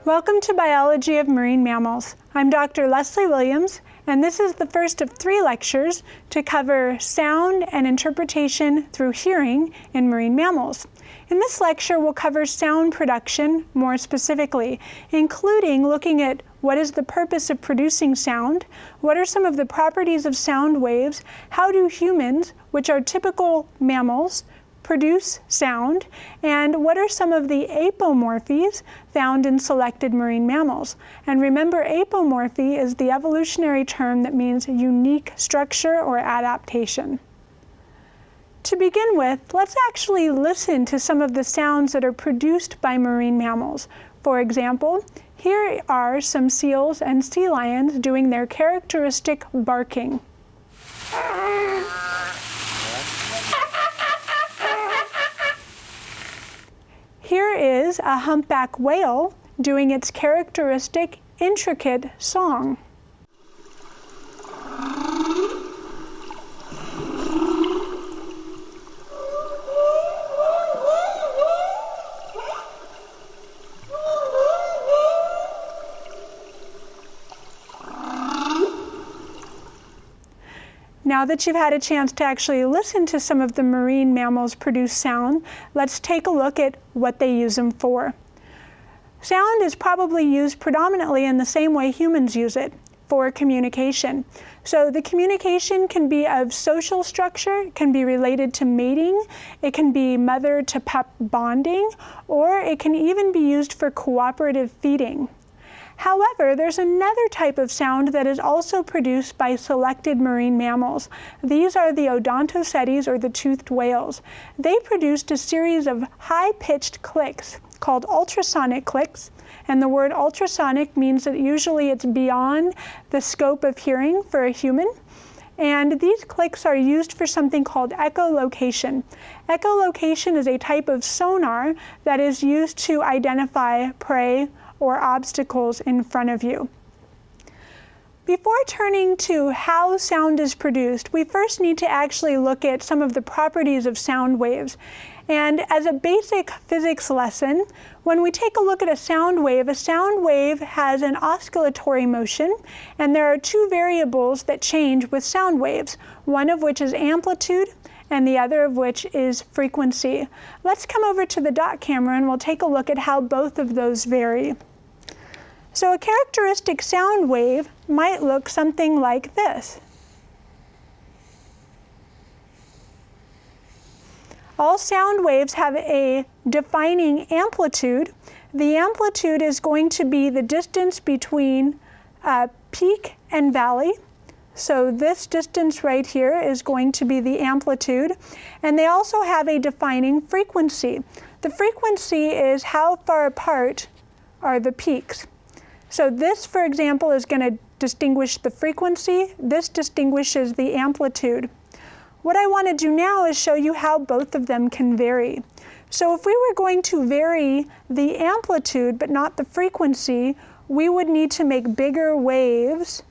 Welcome to Biology of Marine Mammals. I'm Dr. Leslie Williams, and this is the first of 3 lectures to cover sound and interpretation through hearing in marine mammals. In this lecture, we'll cover sound production more specifically, including looking at what is the purpose of producing sound, what are some of the properties of sound waves, how do humans, which are typical mammals, produce sound, and what are some of the apomorphies found in selected marine mammals. And remember, apomorphy is the evolutionary term that means unique structure or adaptation. To begin with, let's actually listen to some of the sounds that are produced by marine mammals. For example, here are some seals and sea lions doing their characteristic barking. Here is a humpback whale doing its characteristic intricate song. Now that you've had a chance to actually listen to some of the marine mammals produce sound, let's take a look at what they use them for. Sound is probably used predominantly in the same way humans use it, for communication. So the communication can be of social structure, it can be related to mating, it can be mother to pup bonding, or it can even be used for cooperative feeding. However, there's another type of sound that is also produced by selected marine mammals. These are the odontocetes, or the toothed whales. They produced a series of high-pitched clicks called ultrasonic clicks, and the word ultrasonic means that usually it's beyond the scope of hearing for a human. And these clicks are used for something called echolocation. Echolocation is a type of sonar that is used to identify prey or obstacles in front of you. Before turning to how sound is produced, we first need to actually look at some of the properties of sound waves. And as a basic physics lesson, when we take a look at a sound wave has an oscillatory motion, and there are 2 variables that change with sound waves, one of which is amplitude, and the other of which is frequency. Let's come over to the dot camera and we'll take a look at how both of those vary. So a characteristic sound wave might look something like this. All sound waves have a defining amplitude. The amplitude is going to be the distance between peak and valley. So this distance right here is going to be the amplitude. And they also have a defining frequency. The frequency is how far apart are the peaks. So this, for example, is going to distinguish the frequency. This distinguishes the amplitude. What I want to do now is show you how both of them can vary. So if we were going to vary the amplitude but not the frequency, we would need to make bigger waves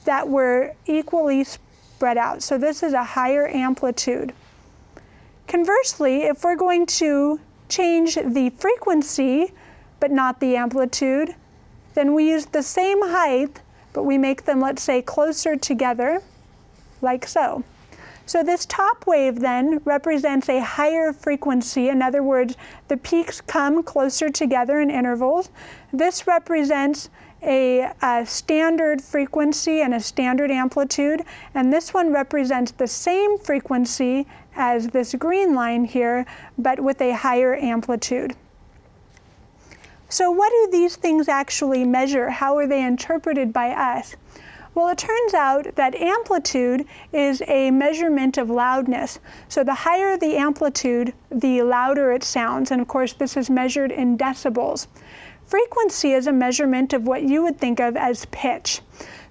that were equally spread out. So this is a higher amplitude. Conversely, if we're going to change the frequency but not the amplitude, then we use the same height, but we make them, let's say, closer together, like so. So this top wave then represents a higher frequency. In other words, the peaks come closer together in intervals. This represents a standard frequency and a standard amplitude, and this one represents the same frequency as this green line here, but with a higher amplitude. So what do these things actually measure? How are they interpreted by us? Well, it turns out that amplitude is a measurement of loudness. So the higher the amplitude, the louder it sounds. And of course, this is measured in decibels. Frequency is a measurement of what you would think of as pitch.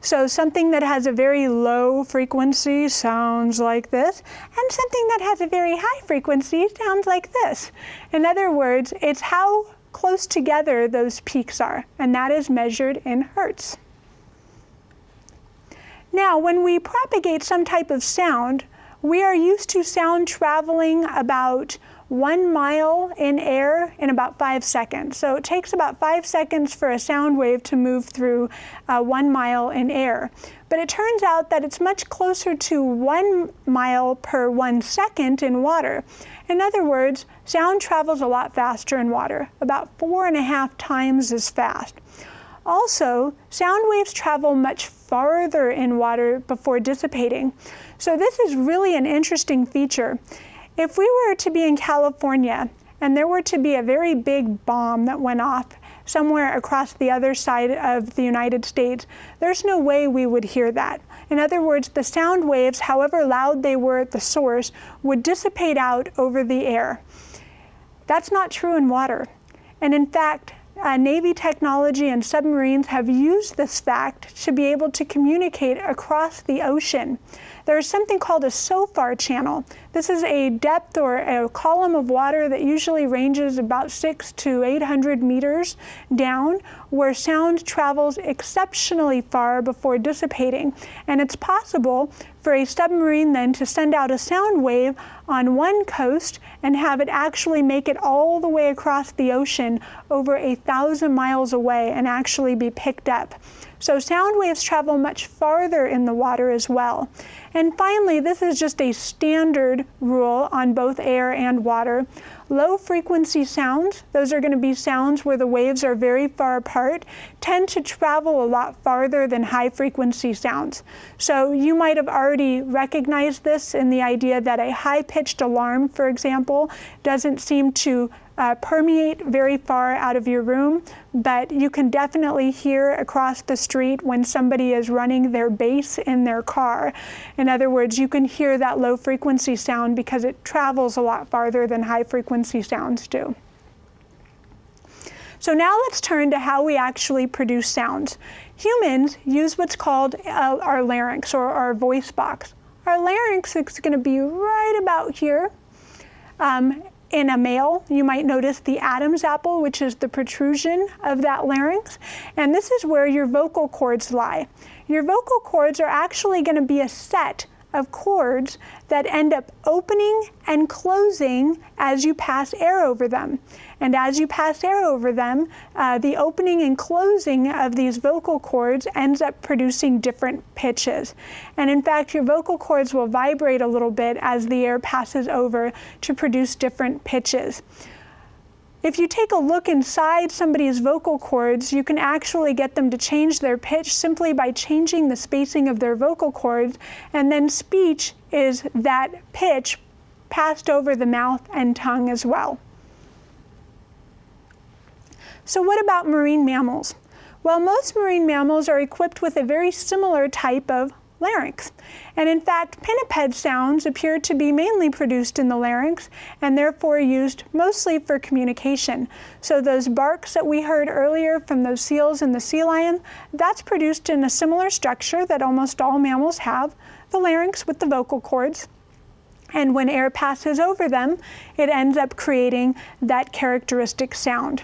So something that has a very low frequency sounds like this, and something that has a very high frequency sounds like this. In other words, it's how close together those peaks are, and that is measured in hertz. Now, when we propagate some type of sound, We are used to sound traveling about 1 mile in air in about 5 seconds. So it takes about 5 seconds for a sound wave to move through 1 mile in air. But it turns out that it's much closer to 1 mile per 1 second in water. In other words, sound travels a lot faster in water, about 4.5 times as fast. Also, sound waves travel much farther in water before dissipating. So this is really an interesting feature. If we were to be in California and there were to be a very big bomb that went off somewhere across the other side of the United States, there's no way we would hear that. In other words, the sound waves, however loud they were at the source, would dissipate out over the air. That's not true in water. And in fact, Navy technology and submarines have used this fact to be able to communicate across the ocean. There is something called a SOFAR channel. This is a depth or a column of water that usually ranges about 600 to 800 meters down, where sound travels exceptionally far before dissipating. And it's possible for a submarine then to send out a sound wave on one coast and have it actually make it all the way across the ocean over 1,000 miles away and actually be picked up. So sound waves travel much farther in the water as well. And finally, this is just a standard rule on both air and water. Low frequency sounds, those are going to be sounds where the waves are very far apart, tend to travel a lot farther than high frequency sounds. So you might have already recognized this in the idea that a high-pitched alarm, for example, doesn't seem to permeate very far out of your room, but you can definitely hear across the street when somebody is running their bass in their car. In other words, you can hear that low frequency sound because it travels a lot farther than high frequency sounds do. So now let's turn to how we actually produce sounds. Humans use what's called our larynx or our voice box. Our larynx is going to be right about here. In a male, you might notice the Adam's apple, which is the protrusion of that larynx, and this is where your vocal cords lie. Your vocal cords are actually going to be a set of cords that end up opening and closing as you pass air over them. And as you pass air over them, the opening and closing of these vocal cords ends up producing different pitches. And in fact, your vocal cords will vibrate a little bit as the air passes over to produce different pitches. If you take a look inside somebody's vocal cords, you can actually get them to change their pitch simply by changing the spacing of their vocal cords, and then speech is that pitch passed over the mouth and tongue as well. So what about marine mammals? Well, most marine mammals are equipped with a very similar type of larynx. And in fact, pinniped sounds appear to be mainly produced in the larynx and therefore used mostly for communication. So those barks that we heard earlier from those seals and the sea lion, that's produced in a similar structure that almost all mammals have, the larynx with the vocal cords. And when air passes over them, it ends up creating that characteristic sound.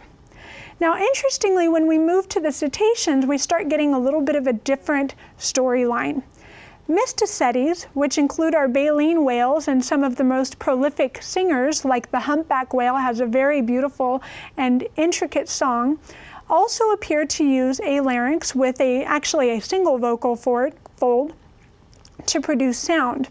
Now, interestingly, when we move to the cetaceans, we start getting a little bit of a different storyline. Mysticetes, which include our baleen whales and some of the most prolific singers, like the humpback whale has a very beautiful and intricate song, also appear to use a larynx with actually a single vocal fold to produce sound.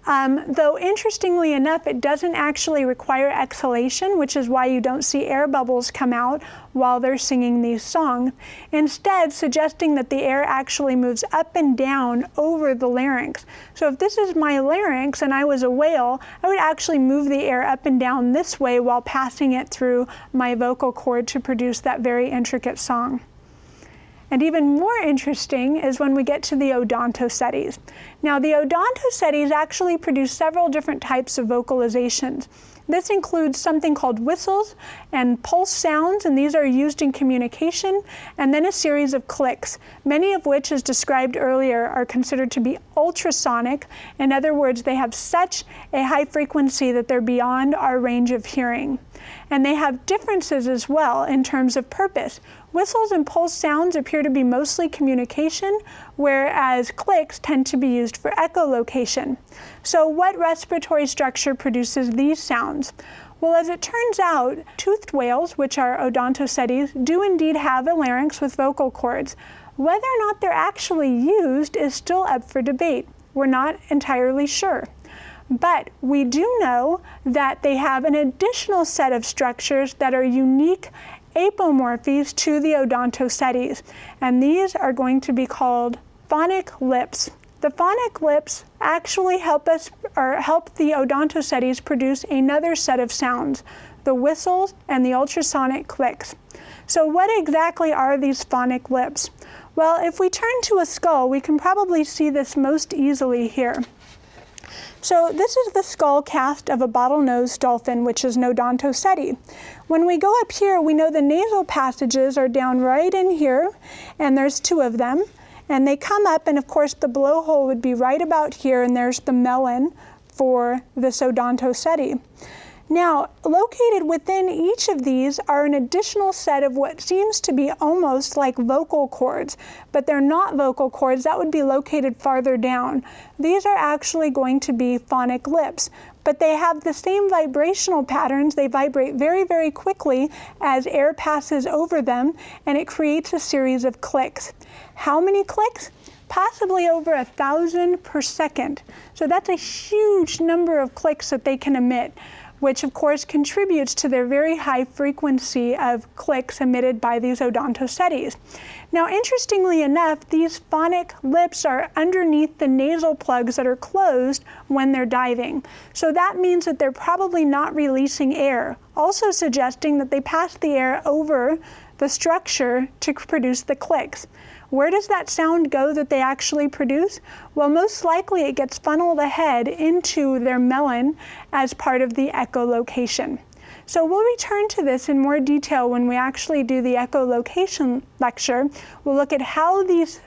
Though interestingly enough, it doesn't actually require exhalation, which is why you don't see air bubbles come out while they're singing these songs, instead suggesting that the air actually moves up and down over the larynx. So if this is my larynx and I was a whale, I would actually move the air up and down this way while passing it through my vocal cord to produce that very intricate song. And even more interesting is when we get to the Odontocetes. Now, the Odontocetes actually produce several different types of vocalizations. This includes something called whistles and pulse sounds, and these are used in communication, and then a series of clicks, many of which, as described earlier, are considered to be ultrasonic. In other words, they have such a high frequency that they're beyond our range of hearing. And they have differences as well in terms of purpose. Whistles and pulse sounds appear to be mostly communication, whereas clicks tend to be used for echolocation. So what respiratory structure produces these sounds? Well, as it turns out, toothed whales, which are odontocetes, do indeed have a larynx with vocal cords. Whether or not they're actually used is still up for debate. We're not entirely sure. But we do know that they have an additional set of structures that are unique apomorphies to the odontocetes, and these are going to be called phonic lips. The phonic lips actually help the odontocetes produce another set of sounds, the whistles and the ultrasonic clicks. So what exactly are these phonic lips? Well, if we turn to a skull, we can probably see this most easily here. So this is the skull cast of a bottlenose dolphin, which is an odontocete. When we go up here, we know the nasal passages are down right in here, and there's two of them. And they come up, and of course the blowhole would be right about here, and there's the melon for this odontocete. Now, located within each of these are an additional set of what seems to be almost like vocal cords, but they're not vocal cords. That would be located farther down. These are actually going to be phonic lips, but they have the same vibrational patterns. They vibrate very, very quickly as air passes over them, and it creates a series of clicks. How many clicks? Possibly over 1,000 per second. So that's a huge number of clicks that they can emit, which of course contributes to their very high frequency of clicks emitted by these odontocetes. Now, interestingly enough, these phonic lips are underneath the nasal plugs that are closed when they're diving. So that means that they're probably not releasing air, also suggesting that they pass the air over the structure to produce the clicks. Where does that sound go that they actually produce? Well, most likely it gets funneled ahead into their melon as part of the echolocation. So we'll return to this in more detail when we actually do the echolocation lecture. We'll look at how these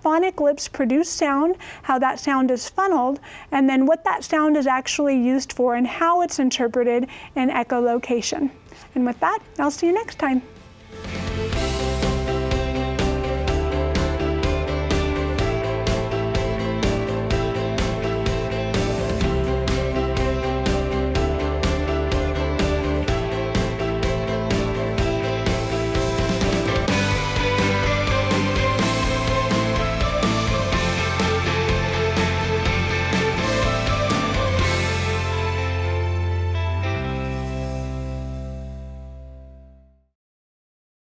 phonic lips produce sound, how that sound is funneled, and then what that sound is actually used for and how it's interpreted in echolocation. And with that, I'll see you next time.